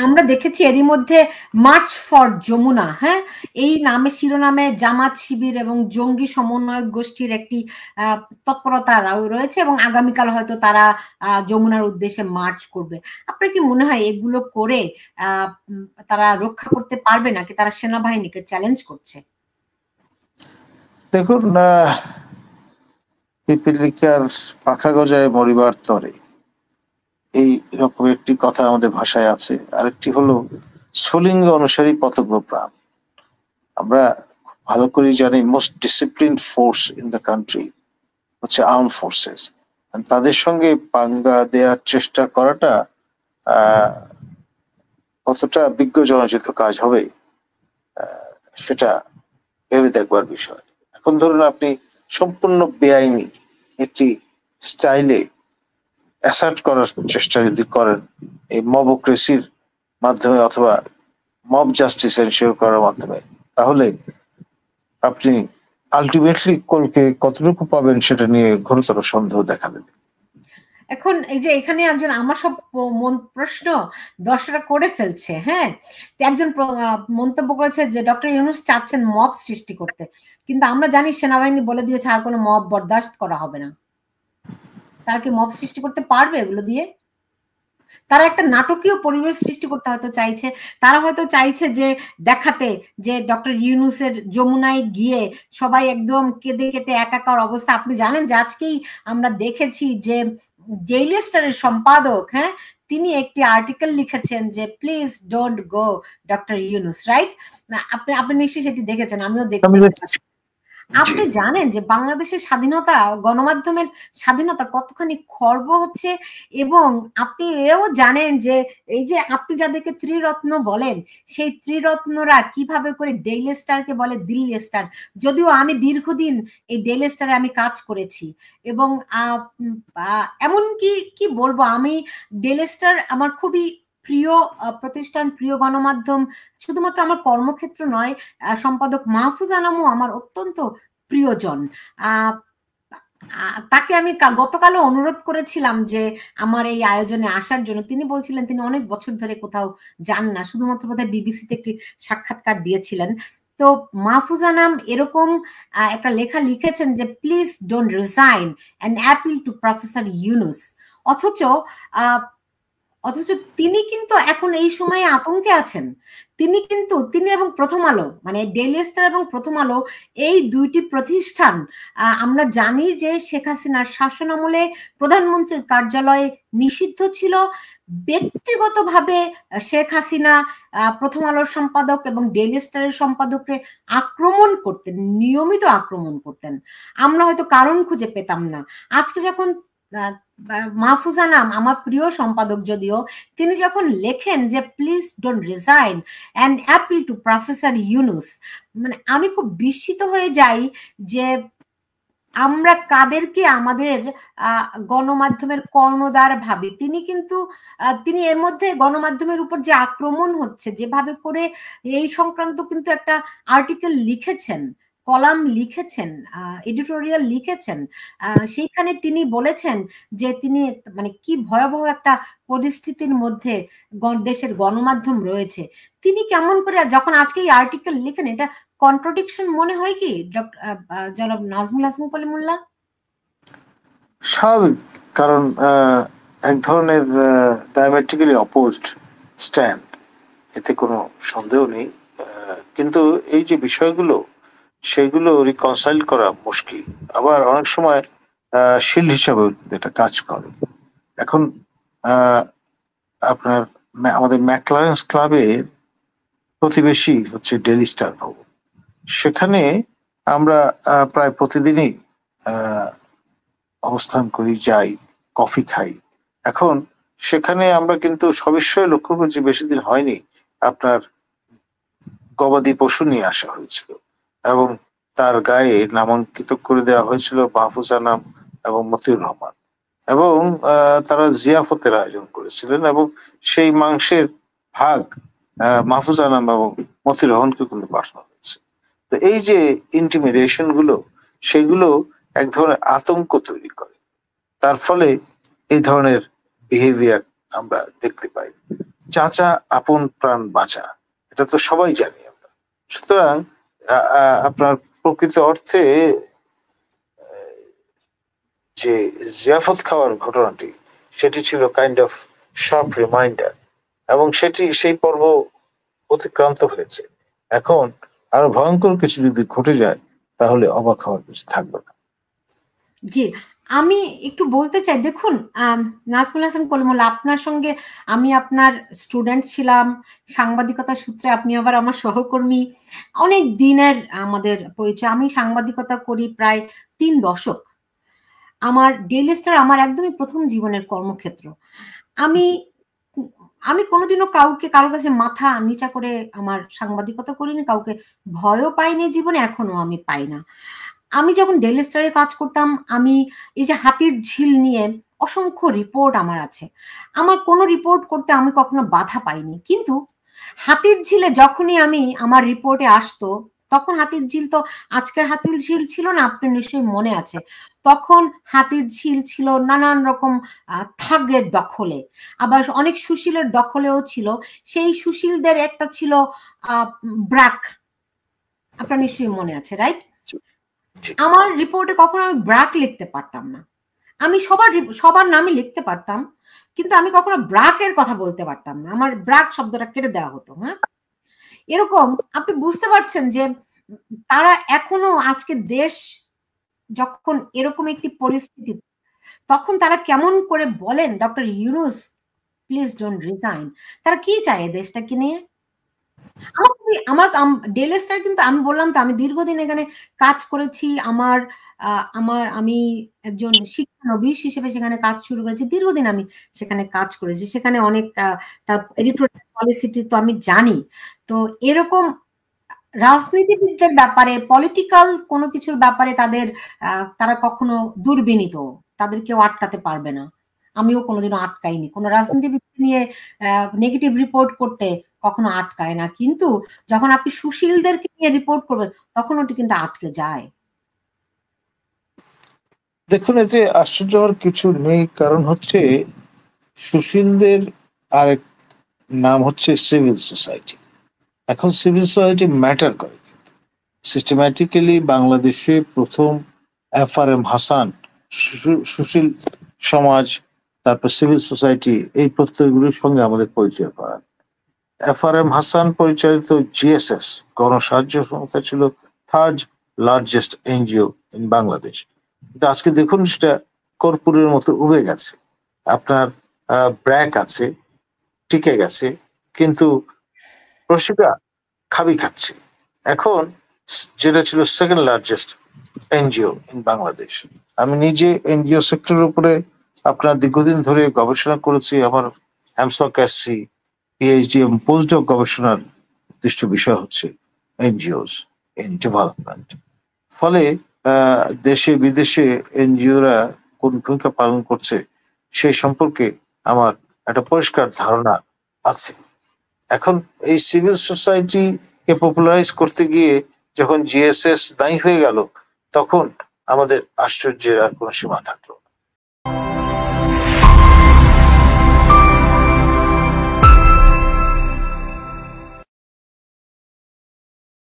আমরা দেখেছি এরই মধ্যে মার্চ ফর যমুনা, হ্যাঁ, এই নামে শিরোনামে জামাত শিবির এবং জঙ্গি সমন্বয়ক গোষ্ঠীর একটি তৎপরতা রয়েছে এবং আগামীকাল হয়তো তারা যমুনার উদ্দেশ্যে মার্চ করবে। আপনার কি মনে হয় এগুলো করে তারা রক্ষা করতে পারবে নাকি তারা সেনাবাহিনীকে চ্যালেঞ্জ করছে? দেখুন, পিপিলিকার পাখা গজায় মরিবার তরে, এই রকম একটি কথা আমাদের ভাষায় আছে। আরেকটি হলো স্ফুলিঙ্গ অনুসারী পতঙ্গ প্রাণ। আমরা ভালো করে জানি most discipline force in the country হচ্ছে আর্ম ফোর্সেস। তাদের সঙ্গে পাঙ্গা দেওয়ার চেষ্টা করাটা কতটা বিজ্ঞ জনচিত কাজ হবে সেটা ভেবে দেখবার বিষয়। এখন ধরুন আপনি সম্পূর্ণ বেআইনি একটি স্টাইলে অ্যাসার্ট করার চেষ্টা যদি করেন এই মবক্রেসির মাধ্যমে অথবা মব জাস্টিস এনশিওর করার মাধ্যমে, তাহলে আপনি আলটিমেটলি কলকে কতটুকু পাবেন সেটা নিয়ে ঘোরতর সন্দেহ দেখা দেবে। এখন এই যে এখানে একজন আমার সব প্রশ্ন দর্শকরা করে ফেলছে, হ্যাঁ, একজন মন্তব্য করেছে যে ডক্টর ইউনূস চাচ্ছেন মব সৃষ্টি করতে, কিন্তু আমরা জানি সেনাবাহিনী বলে দিয়েছে আর কোনো মব বরদাস্ত করা হবে না। তারা কি মব সৃষ্টি করতে পারবে এগুলো দিয়ে? তারা একটা নাটকীয় পরিবেশ সৃষ্টি করতে হয়তো চাইছে। তারা হয়তো চাইছে যে দেখাতে যে ডক্টর ইউনূসের যমুনায় গিয়ে সবাই একদম কেঁদে কেটে একাকার অবস্থা। আপনি জানেন যে আজকেই আমরা দেখেছি যে ডেইলি স্টারের সম্পাদক, হ্যাঁ, তিনি একটি আর্টিকেল লিখেছেন যে please don't go doctor Yunus, right? আপনি আপনি নিশ্চয়ই সেটি দেখেছেন, আমিও দেখেছি। আপনি জানেন যে বাংলাদেশের স্বাধীনতা, গণমাধ্যমের স্বাধীনতা কতখানি খর্ব হচ্ছে, এবং আপনি এও জানেন যে এই যে আপনি যাদেরকে ত্রিরত্ন বলেন সেই ত্রিরত্নরা কিভাবে করে ডেইলি স্টারকে বলে দিল্লি স্টার। যদিও আমি দীর্ঘদিন এই ডেইলি স্টারে আমি কাজ করেছি এবং এমনকি কি বলবো, আমি ডেইলি স্টার আমার খুবই প্রিয় প্রতিষ্ঠান, প্রিয় গণমাধ্যম। শুধুমাত্র আমার কর্মক্ষেত্র নয়, সম্পাদক মাহফুজ আনামও আমার অত্যন্ত প্রিয়জন। তাকে আমি গতকালও অনুরোধ করেছিলাম যে আমার এই আয়োজনে আসার জন্য। তিনি বলছিলেন তিনি অনেক বছর ধরে কোথাও যান না, শুধুমাত্র বোধহয় বিবিসিতে একটি সাক্ষাৎকার দিয়েছিলেন। তো মাহফুজ আনাম এরকম একটা লেখা লিখেছেন যে please don't resign and appeal two professor Yunus. অথচ তিনি কিন্তু এখন এই সময়ে আতঙ্কে আছেন। তিনি এবং প্রথম আলো, মানে ডেইলি স্টার এবং প্রথম আলো, এই দুইটি প্রতিষ্ঠান আমরা জানি যে শেখ হাসিনার শাসনামলে প্রধানমন্ত্রীর কার্যালয়ে নিষিদ্ধ ছিল। ব্যক্তিগতভাবে শেখ হাসিনা প্রথম আলোর সম্পাদক এবং ডেইলি স্টারের সম্পাদককে আক্রমণ করতেন, নিয়মিত আক্রমণ করতেন। আমরা হয়তো কারণ খুঁজে পেতাম না। আজকে যখন মাহফুজ আনাম আমার প্রিয় সম্পাদক, যদিও তিনি যখন লেখেন যে please don't resign and appeal two professor Yunus, মানে আমি খুব বিস্মিত হয়ে যাই যে আমরা কাদেরকে আমাদের গণমাধ্যমের কর্ণধার ভাবি। তিনি এর মধ্যে গণমাধ্যমের উপর যে আক্রমণ হচ্ছে, যেভাবে করে এই সংক্রান্ত কিন্তু একটা আর্টিকেল লিখেছেন, কলাম লিখেছেন, এডিটোরিয়াল লিখেছেন। সেইখানে তিনি বলেছেন যে তিনি মানে কি ভয়াবহ একটা পরিস্থিতির মধ্যে দেশের গণমাধ্যম রয়েছে। তিনি কেমন করে যখন আজকে এই আর্টিকেল লিখেন, এটা কন্ট্রাডিকশন মনে হয় কি জনাব নাজমুল হাসান কলিমুল্লাহ? স্বাভাবিক, কারণ এক ধরনের ডায়ামেট্রিক্যালি অপোজড স্ট্যান্ড, এতে কোনো সন্দেহ নেই। কিন্তু এই যে বিষয়গুলো, সেগুলো রিকনসাইল করা মুশকিল, আবার অনেক সময় শিল্ড হিসাবে এটা কাজ করে। এখন আপনার আমাদের ম্যাকলারেন্স ক্লাবের প্রতিবেশী হচ্ছে ডেইলি স্টার ভবন। সেখানে আমরা প্রায় প্রতিদিনই অবস্থান করি, যাই, কফি খাই। এখন সেখানে আমরা কিন্তু সবিস্ময়ে লক্ষ্য করছি বেশি দিন হয়নি আপনার গবাদি পশু নিয়ে আসা হয়েছিল এবং তার গায়ে নামাঙ্কিত করে দেওয়া হয়েছিল মাহফুজ আনাম এবং মতিউর রহমান, এবং তারা জিয়াফতের আয়োজন করেছিলেন এবং সেই মাংসের ভাগ মাহফুজ আনাম এবং মতিউর রহমানকে কিন্তু পাঠানো হয়েছে। তো এই যে ইন্টিমিডেশন গুলো, সেগুলো এক ধরনের আতঙ্ক তৈরি করে, তার ফলে এই ধরনের বিহেভিয়ার আমরা দেখতে পাই। চাচা আপন প্রাণ বাঁচা, এটা তো সবাই জানি আমরা। সুতরাং আপনার প্রকৃত অর্থে যে জিয়াফত খাওয়ার ঘটনাটি, সেটি ছিল কাইন্ড অফ শর্ট রিমাইন্ডার, এবং সেই পর্ব অতিক্রান্ত হয়েছে। এখন আরো ভয়ঙ্কর কিছু যদি ঘটে যায় তাহলে অবাক হওয়ার কিছু থাকবে না। জি, আমি একটু বলতে চাই, দেখুন নাজমুল হাসান কলিমুল্লাহ, আপনার সঙ্গে আমি আপনার স্টুডেন্ট ছিলাম, সাংবাদিকতা সূত্রে আপনি আবার আমার সহকর্মী, অনেক দিনের আমাদের পরিচয়। আমি সাংবাদিকতা করি প্রায় 3 দশক। আমার ডেইলি স্টার আমার একদমই প্রথম জীবনের কর্মক্ষেত্র। আমি আমি কোনোদিনও কারো কাছে মাথা নিচা করে আমার সাংবাদিকতা করিনি, কাউকে ভয়ও পাইনি জীবনে, এখনো আমি পাই না। আমি যখন ডেইলি স্টারে কাজ করতাম, আমি এই যে হাতির ঝিল নিয়ে অসংখ্য রিপোর্ট আমার আছে। আমার কোনো রিপোর্ট করতে আমি কখনো বাধা পাইনি। কিন্তু হাতির ঝিলে যখনই আমার রিপোর্টে আসতো, তখন হাতির ঝিল তো আজকের হাতির ঝিল ছিল না, আপনার নিশ্চয়ই মনে আছে। তখন হাতির ঝিল ছিল নানান রকম থাগের দখলে, আবার অনেক সুশীলের দখলেও ছিল। সেই সুশীলদের একটা ছিল ব্র্যাক, আপনার নিশ্চয়ই মনে আছে, রাইট? আমার রিপোর্টে কখনো আমি ব্র্যাক লিখতে পারতাম না। আমি সবার নামই লিখতে পারতাম, কিন্তু আমি কখনো ব্র্যাকের কথা বলতে পারতাম না। আমার ব্র্যাক শব্দটা কেটে দেওয়া হতো। হ্যাঁ, এরকম আপনি বুঝতে পারছেন যে তারা এখনো, আজকে দেশ যখন এরকম একটি পরিস্থিতি, তখন তারা কেমন করে বলেন, doctor Yunus please don't resign. তারা কি চায় দেশটাকে নিয়ে? আমার ডেইলি স্টার, কিন্তু আমি বললাম তো আমি দীর্ঘদিন এখানে কাজ করেছি। আমি একজন শিক্ষানবিশ হিসেবে সেখানে কাজ শুরু করেছি। দীর্ঘদিন আমি সেখানে কাজ করেছি। সেখানে অনেক এডিটোরিয়াল পলিসিটি তো আমি জানি। তো এরকম রাজনীতিবিদদের ব্যাপারে, পলিটিক্যাল কোনো কিছুর ব্যাপারে তারা কখনো দুর্বিনীত, তাদের কেউ আটকাতে পারবে না। আমিও কোনোদিনও আটকাইনি। কোনো রাজনীতিবিদ নিয়ে নেগেটিভ রিপোর্ট করতে কখনো আটকায় না। কিন্তু যখন আপনি সুশীলদেরকে নিয়ে রিপোর্ট করবেন, তখন ওটি কিন্তু আটকে যায়। দেখুন, এতে আশ্চর্য হওয়ার কিছু নেই, কারণ হচ্ছে সুশীলদের আরেক নাম হচ্ছে সিভিল সোসাইটি। এখন সিভিল সোসাইটি ম্যাটার করে, কিন্তু সিস্টেম্যাটিক্যালি বাংলাদেশে প্রথম FRM হাসান সুশীল সমাজ, তারপর সিভিল সোসাইটি, এই প্রত্যয়গুলির সঙ্গে আমাদের পরিচয় করান। FRM হাসান পরিচালিত GSS গণসাহায্য সংস্থা ছিল third largest NGO in Bangladesh, কিন্তু আজকে দেখুন সেটা কর্পূরের মতো উবে গেছে। আপনার ব্র্যাক আছে, টিকে গেছে, কিন্তু প্রশিকা খাবি খাচ্ছে। এখন যেটা ছিল second largest NGO in Bangladesh. আমি নিজে NGO সেক্টরের উপরে আপনার দীর্ঘদিন ধরে গবেষণা করেছি। আমার হ্যামসক SC, PhD এবং পোস্টডক গবেষণার নির্দিষ্ট বিষয় হচ্ছে NGOs ইন ডেভেলপমেন্ট। ফলে দেশে বিদেশে NGOরা কোন ভূমিকা পালন করছে সেই সম্পর্কে আমার একটা পরিষ্কার ধারণা আছে। এখন এই সিভিল সোসাইটি কে পপুলারাইজ করতে গিয়ে যখন GSS দায়ী হয়ে গেল, তখন আমাদের আশ্চর্যের আর কোনো সীমা থাকলো না।